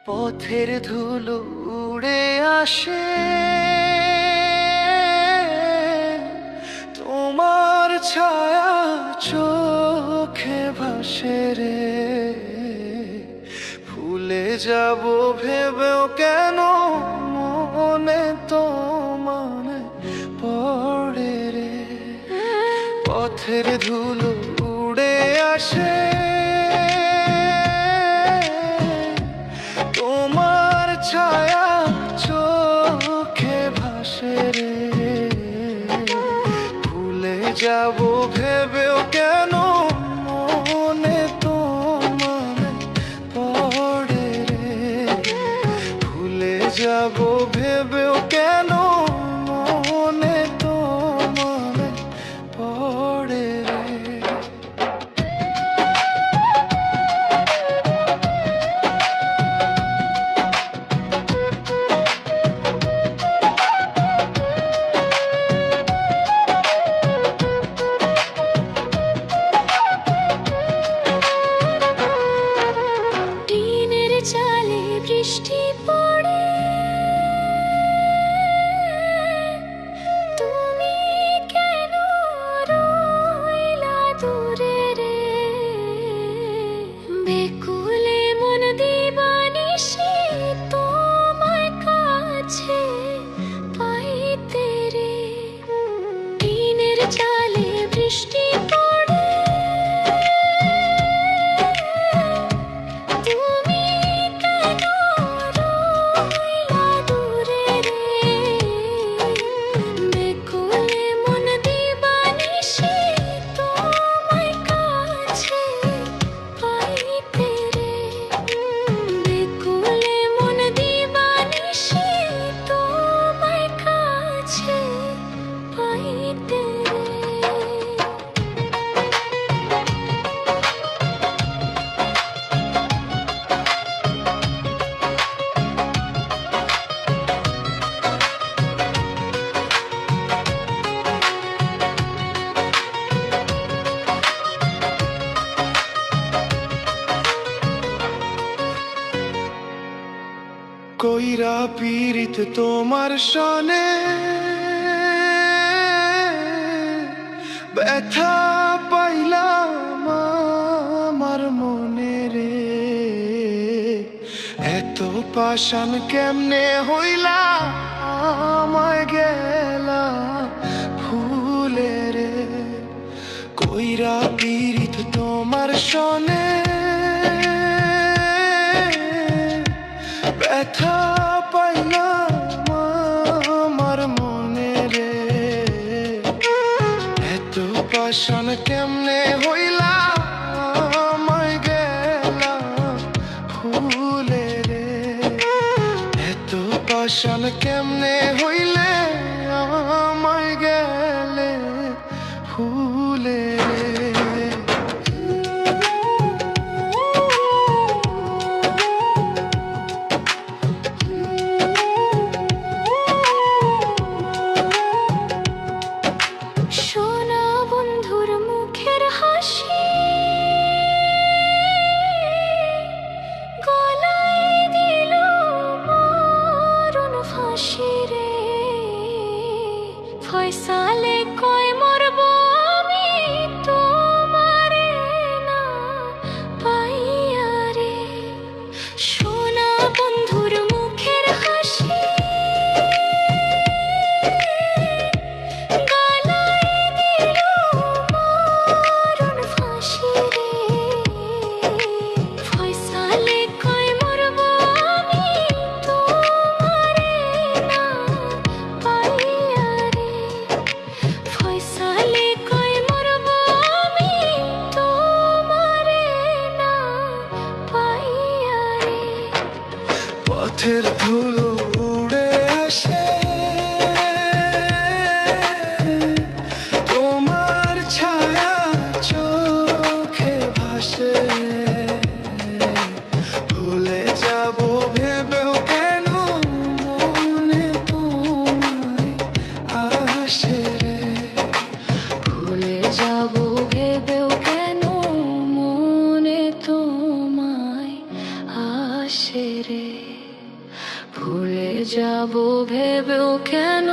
পথের ধুলো উড়ে আসে, তোমার ছায়া চোখে ভাসে রে। ভুলে যাব ভেবেও কেন মনে তোমার পড়ে রে। পথের ধুলো উড়ে আসে, তোমার ছায়া চোখে ভাসে রে। ভুলে যাব ভেবেও কেন মনে তোমার পড়ে রে। ভুলে যাব ভেবেও কেন মনে তোমার পড়ে রে। চালে বৃষ্টি পড়ে, তুমি কেন রইলা দূরে রে। বেকুলে মন দিবানিশি তোমায় কাছে পাইতে রে। টিনের চালে বৃষ্টি পড়ে, কইরা পীড়িত তোমার সনে, ব্যথা পাইলাম আমার মনে রে। এত পাষাণ কেমনে হইলা আমায় গেলা ভুলে রে। কইরা পীড়িত তোমার সনে, ব্যথা পাইলাম আমার মনে রে। এত পাষাণ কেমনে হইলা আমায় গেলা ভুলে রে। এত পাষাণ কেমনে হইলে আমায় গেলে ভুলে রে। সোনা বন্ধুর মুখের হাসি গলায় দিল মরণ ফাঁসি রে। ফয়সালে কয় মরব আমি তোমারে না পাইয়া রে। সোনা বন্ধুর মুখের হাসি পথের ধুলো উড়ে আসে, তোমার ছায়া চোখে ভাসে। ভুলে যাব ভেবেও কেন মনে তোমায় আসে রে। ভুলে যাব ভেবেও কেন মনে তোমায় আসে। আসে রে, ভুলে যাব ভেবেও কেন